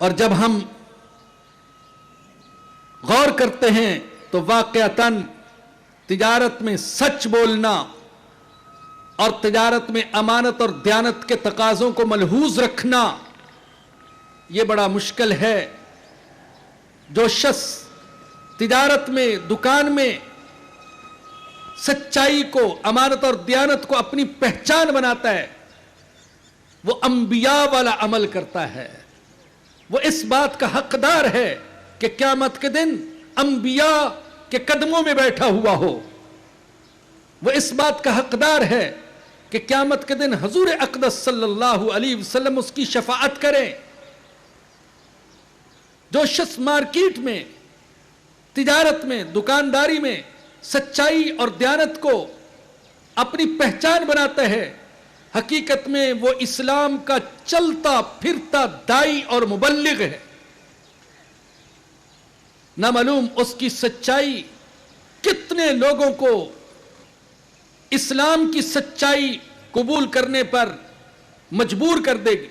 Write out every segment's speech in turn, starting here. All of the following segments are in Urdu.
اور جب ہم غور کرتے ہیں تو واقعتاً تجارت میں سچ بولنا اور تجارت میں امانت اور دیانت کے تقاضوں کو ملحوظ رکھنا یہ بڑا مشکل ہے۔ جو شخص تجارت میں، دکان میں سچائی کو، امانت اور دیانت کو اپنی پہچان بناتا ہے، وہ انبیاء والا عمل کرتا ہے، وہ اس بات کا حقدار ہے کہ قیامت کے دن انبیاء کے قدموں میں بیٹھا ہوا ہو، وہ اس بات کا حقدار ہے کہ قیامت کے دن حضور اقدس صلی اللہ علیہ وسلم اس کی شفاعت کریں۔ جو شخص مارکیٹ میں، تجارت میں، دکانداری میں سچائی اور دیانت کو اپنی پہچان بناتا ہے، حقیقت میں وہ اسلام کا چلتا پھرتا داعی اور مبلغ ہے۔ نہ معلوم اس کی سچائی کتنے لوگوں کو اسلام کی سچائی قبول کرنے پر مجبور کر دے گی۔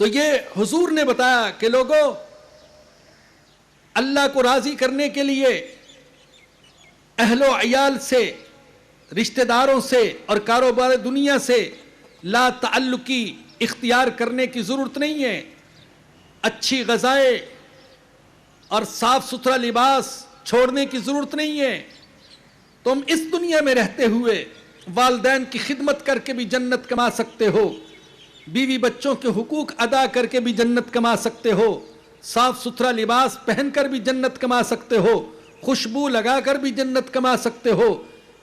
تو یہ حضور نے بتایا کہ لوگوں، اللہ کو راضی کرنے کے لیے اہل و عیال سے، رشتہ داروں سے اور کاروبار دنیا سے لا تعلقی اختیار کرنے کی ضرورت نہیں ہے۔ اچھی غذائیں اور صاف ستھرا لباس چھوڑنے کی ضرورت نہیں ہے۔ تم اس دنیا میں رہتے ہوئے والدین کی خدمت کر کے بھی جنت کما سکتے ہو، بیوی بچوں کے حقوق ادا کر کے بھی جنت کما سکتے ہو، صاف ستھرا لباس پہن کر بھی جنت کما سکتے ہو، خوشبو لگا کر بھی جنت کما سکتے ہو،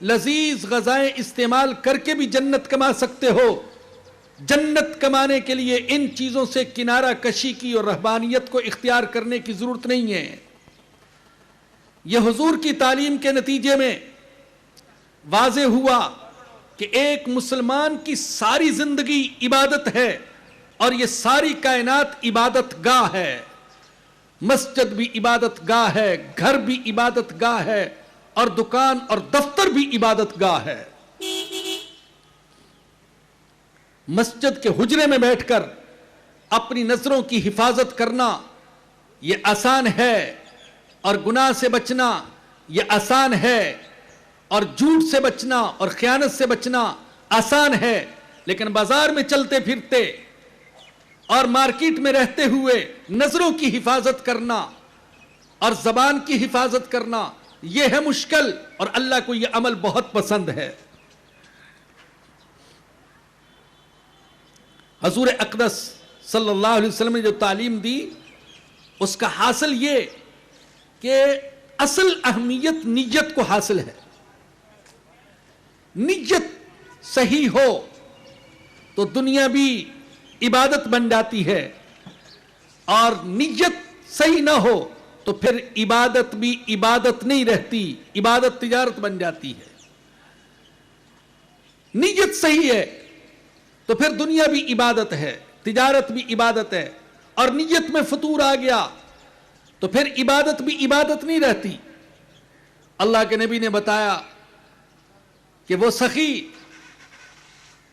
لذیذ غذائیں استعمال کر کے بھی جنت کما سکتے ہو۔ جنت کمانے کے لیے ان چیزوں سے کنارہ کشی کی اور رہبانیت کو اختیار کرنے کی ضرورت نہیں ہے۔ یہ حضور کی تعلیم کے نتیجے میں واضح ہوا کہ ایک مسلمان کی ساری زندگی عبادت ہے اور یہ ساری کائنات عبادت گاہ ہے۔ مسجد بھی عبادت گاہ ہے، گھر بھی عبادت گاہ ہے، اور دکان اور دفتر بھی عبادت گاہ ہے۔ مسجد کے حجرے میں بیٹھ کر اپنی نظروں کی حفاظت کرنا یہ آسان ہے، اور گناہ سے بچنا یہ آسان ہے، اور جھوٹ سے بچنا اور خیانت سے بچنا آسان ہے، لیکن بازار میں چلتے پھرتے اور مارکیٹ میں رہتے ہوئے نظروں کی حفاظت کرنا اور زبان کی حفاظت کرنا یہ ہے مشکل، اور اللہ کو یہ عمل بہت پسند ہے۔ حضور اقدس صلی اللہ علیہ وسلم نے جو تعلیم دی اس کا حاصل یہ کہ اصل اہمیت نیت کو حاصل ہے۔ نیت صحیح ہو تو دنیا بھی عبادت بن جاتی ہے، اور نیت صحیح نہ ہو تو پھر عبادت بھی عبادت نہیں رہتی، عبادت تجارت بن جاتی ہے۔ نیت صحیح ہے تو پھر دنیا بھی عبادت ہے، تجارت بھی عبادت ہے، اور نیت میں فطور آ گیا تو پھر عبادت بھی عبادت نہیں رہتی۔ اللہ کے نبی نے بتایا کہ وہ سخی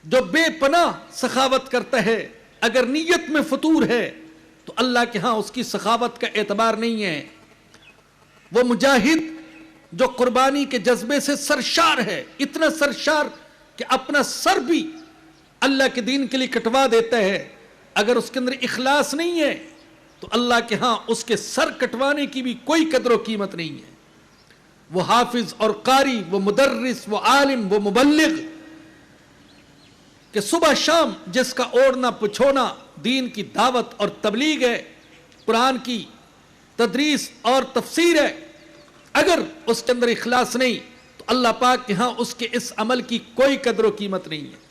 جو بے پناہ سخاوت کرتا ہے، اگر نیت میں فطور ہے تو اللہ کے ہاں اس کی سخاوت کا اعتبار نہیں ہے۔ وہ مجاہد جو قربانی کے جذبے سے سرشار ہے، اتنا سرشار کہ اپنا سر بھی اللہ کے دین کے لیے کٹوا دیتا ہے، اگر اس کے اندر اخلاص نہیں ہے تو اللہ کے ہاں اس کے سر کٹوانے کی بھی کوئی قدر و قیمت نہیں ہے۔ وہ حافظ اور قاری، وہ مدرس، وہ عالم، وہ مبلغ کہ صبح شام جس کا اوڑھنا پچھونا دین کی دعوت اور تبلیغ ہے، قرآن کی تدریس اور تفسیر ہے، اگر اس کے اندر اخلاص نہیں تو اللہ پاک کے ہاں اس کے اس عمل کی کوئی قدر و قیمت نہیں ہے۔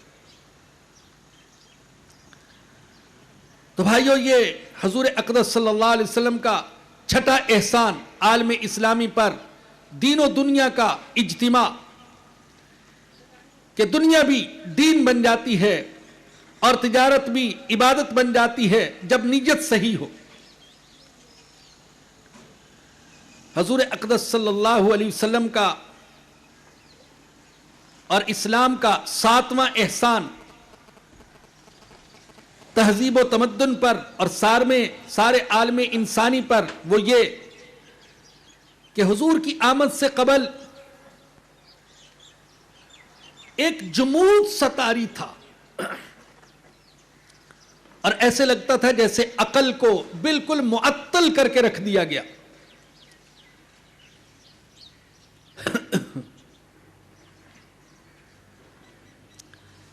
تو بھائیو، یہ حضور اقدس صلی اللہ علیہ وسلم کا چھٹا احسان عالم اسلامی پر دین و دنیا کا اجتماع، کہ دنیا بھی دین بن جاتی ہے اور تجارت بھی عبادت بن جاتی ہے جب نیت صحیح ہو۔ حضور اقدس صلی اللہ علیہ وسلم کا اور اسلام کا 7واں احسان تہذیب و تمدن پر اور سارے عالم انسانی پر وہ یہ کہ حضور کی آمد سے قبل ایک جمود سا طاری تھا اور ایسے لگتا تھا جیسے عقل کو بالکل معطل کر کے رکھ دیا گیا.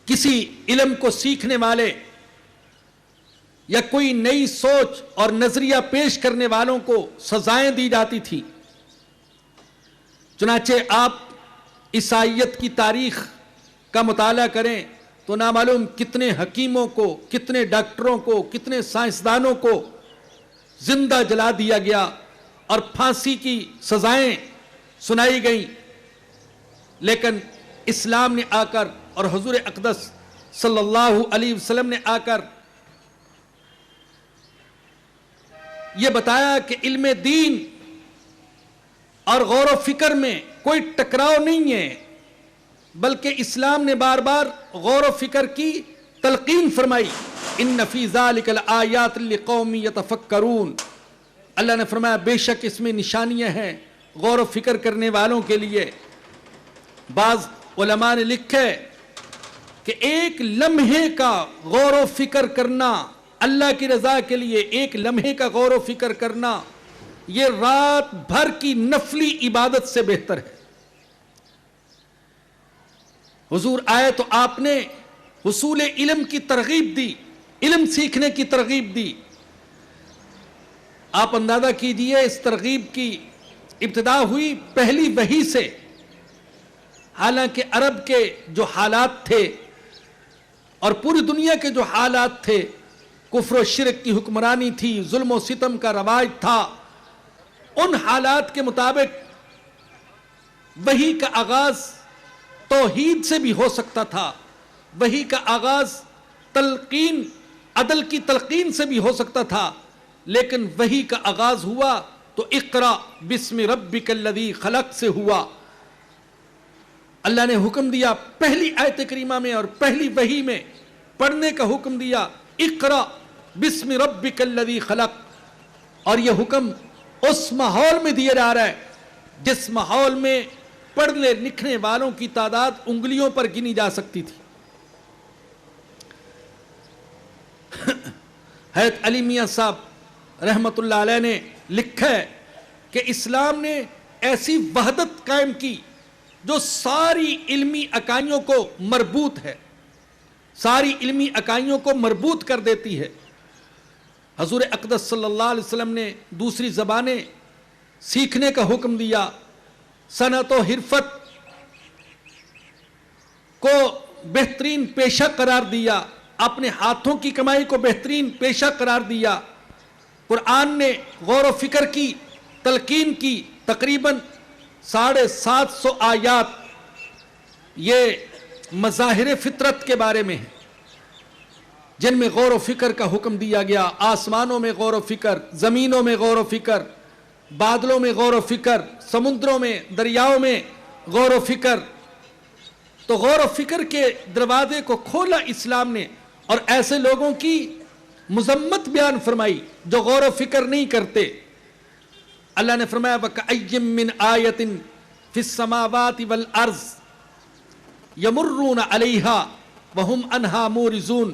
کسی علم کو سیکھنے والے یا کوئی نئی سوچ اور نظریہ پیش کرنے والوں کو سزائیں دی جاتی تھی. چنانچہ آپ عیسائیت کی تاریخ کا مطالعہ کریں تو نامعلوم کتنے حکیموں کو، کتنے ڈاکٹروں کو، کتنے سائنسدانوں کو زندہ جلا دیا گیا اور پھانسی کی سزائیں سنائی گئیں. لیکن اسلام نے آ کر اور حضور اقدس صلی اللہ علیہ وسلم نے آ کر یہ بتایا کہ علم دین اور غور و فکر میں کوئی ٹکراؤ نہیں ہے، بلکہ اسلام نے بار بار غور و فکر کی تلقین فرمائی. ان فی ذلک لآیات لقوم یتفکرون. اللہ نے فرمایا بے شک اس میں نشانیاں ہیں غور و فکر کرنے والوں کے لیے. بعض علماء نے لکھے کہ ایک لمحے کا غور و فکر کرنا اللہ کی رضا کے لیے، ایک لمحے کا غور و فکر کرنا یہ رات بھر کی نفلی عبادت سے بہتر ہے. حضور آئے تو آپ نے حصول علم کی ترغیب دی، علم سیکھنے کی ترغیب دی. آپ اندازہ کیجئے اس ترغیب کی ابتدا ہوئی پہلی وحی سے. حالانکہ عرب کے جو حالات تھے اور پوری دنیا کے جو حالات تھے، کفر و شرک کی حکمرانی تھی، ظلم و ستم کا رواج تھا، ان حالات کے مطابق وحی کا آغاز توحید سے بھی ہو سکتا تھا، وحی کا آغاز تلقین، عدل کی تلقین سے بھی ہو سکتا تھا. لیکن وحی کا آغاز ہوا تو اقرا بسم ربک الذی خلق سے ہوا. اللہ نے حکم دیا پہلی آیت کریمہ میں اور پہلی وحی میں پڑھنے کا حکم دیا، اقرا بسم ربک الذی خلق. اور یہ حکم اس ماحول میں دیا جا رہا ہے جس ماحول میں پڑھنے لکھنے والوں کی تعداد انگلیوں پر گنی جا سکتی تھی. حضرت علی میاں صاحب رحمت اللہ علیہ نے لکھا ہے کہ اسلام نے ایسی وحدت قائم کی جو ساری علمی اکائیوں کو مربوط ہے، ساری علمی اکائیوں کو مربوط کر دیتی ہے. حضور اقدس صلی اللہ علیہ وسلم نے دوسری زبانیں سیکھنے کا حکم دیا، صنعت و حرفت کو بہترین پیشہ قرار دیا، اپنے ہاتھوں کی کمائی کو بہترین پیشہ قرار دیا. قرآن نے غور و فکر کی تلقین کی. تقریباً 750 آیات یہ مظاہر فطرت کے بارے میں ہیں جن میں غور و فکر کا حکم دیا گیا. آسمانوں میں غور و فکر، زمینوں میں غور و فکر، بادلوں میں غور و فکر، سمندروں میں، دریاؤں میں غور و فکر. تو غور و فکر کے دروازے کو کھولا اسلام نے اور ایسے لوگوں کی مذمت بیان فرمائی جو غور و فکر نہیں کرتے. اللہ نے فرمایا وَكَأَيٍّ مِّنْ آیَةٍ فِي السَّمَاوَاتِ وَالْأَرْضِ يَمُرُّونَ عَلَيْهَا وَهُمْ عَنْهَا مُورِزُونَ.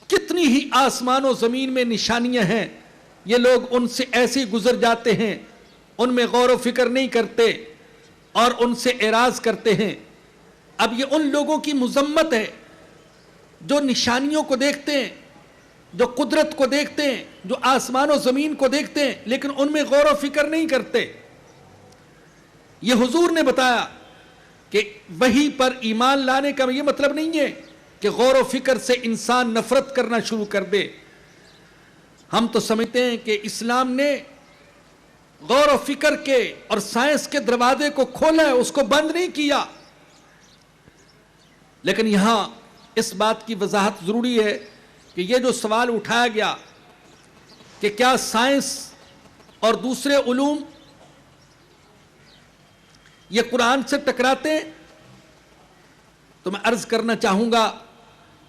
کتنی ہی آسمان و زمین میں نشانیاں ہیں، یہ لوگ ان سے ایسے گزر جاتے ہیں، ان میں غور و فکر نہیں کرتے اور ان سے اعراض کرتے ہیں. اب یہ ان لوگوں کی مذمت ہے جو نشانیوں کو دیکھتے ہیں، جو قدرت کو دیکھتے ہیں، جو آسمان و زمین کو دیکھتے ہیں لیکن ان میں غور و فکر نہیں کرتے. یہ حضور نے بتایا کہ وحی پر ایمان لانے کا یہ مطلب نہیں ہے کہ غور و فکر سے انسان نفرت کرنا شروع کر دے. ہم تو سمجھتے ہیں کہ اسلام نے غور و فکر کے اور سائنس کے دروازے کو کھولا ہے، اس کو بند نہیں کیا. لیکن یہاں اس بات کی وضاحت ضروری ہے کہ یہ جو سوال اٹھایا گیا کہ کیا سائنس اور دوسرے علوم یہ قرآن سے ٹکراتے ہیں، تو میں عرض کرنا چاہوں گا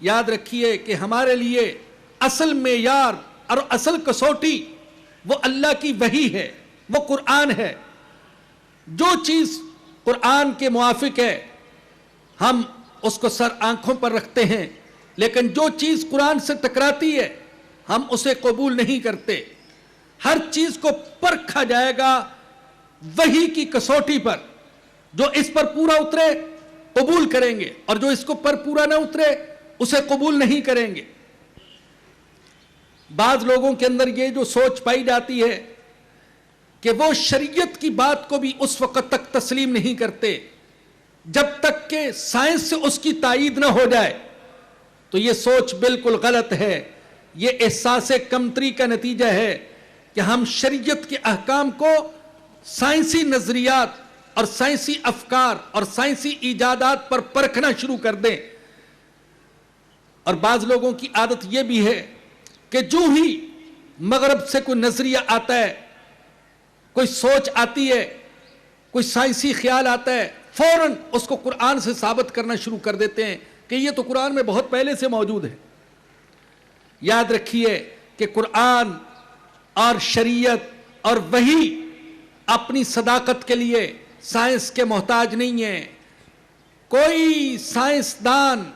یاد رکھیے کہ ہمارے لیے اصل معیار اور اصل کسوٹی وہ اللہ کی وحی ہے، وہ قرآن ہے۔ جو چیز قرآن کے موافق ہے ہم اس کو سر آنکھوں پر رکھتے ہیں، لیکن جو چیز قرآن سے ٹکراتی ہے ہم اسے قبول نہیں کرتے۔ ہر چیز کو پرکھا جائے گا وحی کی کسوٹی پر، جو اس پر پورا اترے قبول کریں گے، اور جو اس کو پر پورا نہ اترے اسے قبول نہیں کریں گے۔ بعض لوگوں کے اندر یہ جو سوچ پائی جاتی ہے کہ وہ شریعت کی بات کو بھی اس وقت تک تسلیم نہیں کرتے جب تک کہ سائنس سے اس کی تائید نہ ہو جائے، تو یہ سوچ بالکل غلط ہے۔ یہ احساس کمتری کا نتیجہ ہے کہ ہم شریعت کے احکام کو سائنسی نظریات اور سائنسی افکار اور سائنسی ایجادات پر پرکھنا شروع کر دیں۔ اور بعض لوگوں کی عادت یہ بھی ہے کہ جو ہی مغرب سے کوئی نظریہ آتا ہے، کوئی سوچ آتی ہے، کوئی سائنسی خیال آتا ہے، فوراً اس کو قرآن سے ثابت کرنا شروع کر دیتے ہیں کہ یہ تو قرآن میں بہت پہلے سے موجود ہے۔ یاد رکھیے کہ قرآن اور شریعت اور وحی اپنی صداقت کے لیے سائنس کے محتاج نہیں ہیں۔ کوئی سائنسدان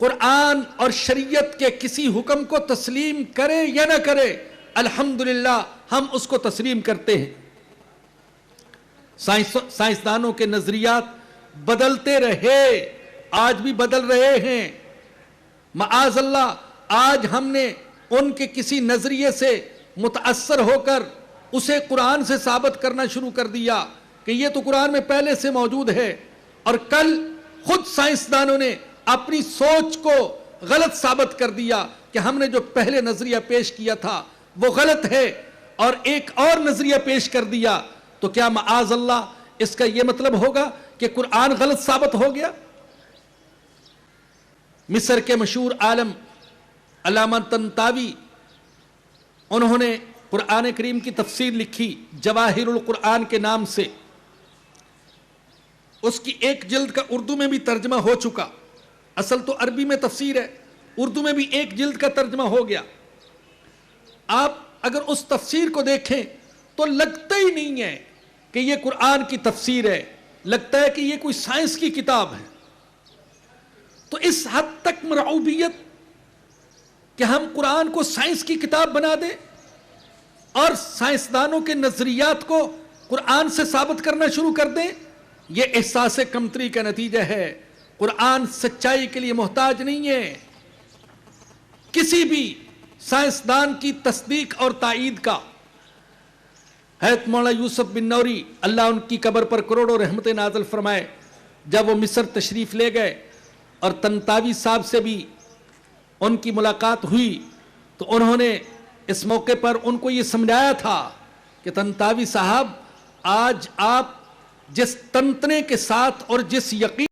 قرآن اور شریعت کے کسی حکم کو تسلیم کرے یا نہ کرے، الحمدللہ ہم اس کو تسلیم کرتے ہیں۔ سائنسدانوں کے نظریات بدلتے رہے، آج بھی بدل رہے ہیں۔ معاذ اللہ آج ہم نے ان کے کسی نظریے سے متاثر ہو کر اسے قرآن سے ثابت کرنا شروع کر دیا کہ یہ تو قرآن میں پہلے سے موجود ہے، اور کل خود سائنسدانوں نے اپنی سوچ کو غلط ثابت کر دیا کہ ہم نے جو پہلے نظریہ پیش کیا تھا وہ غلط ہے، اور ایک اور نظریہ پیش کر دیا۔ تو کیا معاذ اللہ اس کا یہ مطلب ہوگا کہ قرآن غلط ثابت ہو گیا؟ مصر کے مشہور عالم علامہ طنطاوی، انہوں نے قرآن کریم کی تفسیر لکھی جواہر القرآن کے نام سے۔ اس کی ایک جلد کا اردو میں بھی ترجمہ ہو چکا، اصل تو عربی میں تفسیر ہے، اردو میں بھی ایک جلد کا ترجمہ ہو گیا۔ آپ اگر اس تفسیر کو دیکھیں تو لگتا ہی نہیں ہے کہ یہ قرآن کی تفسیر ہے، لگتا ہے کہ یہ کوئی سائنس کی کتاب ہے۔ تو اس حد تک مرعوبیت کہ ہم قرآن کو سائنس کی کتاب بنا دیں اور سائنسدانوں کے نظریات کو قرآن سے ثابت کرنا شروع کر دیں، یہ احساس کمتری کا نتیجہ ہے۔ قرآن سچائی کے لیے محتاج نہیں ہے کسی بھی سائنسدان کی تصدیق اور تائید کا۔ حضرت مولانا یوسف بن نوری اللہ ان کی قبر پر کروڑوں رحمتیں نازل فرمائے، جب وہ مصر تشریف لے گئے اور طنطاوی صاحب سے بھی ان کی ملاقات ہوئی، تو انہوں نے اس موقع پر ان کو یہ سمجھایا تھا کہ طنطاوی صاحب، آج آپ جس تنتنے کے ساتھ اور جس یقین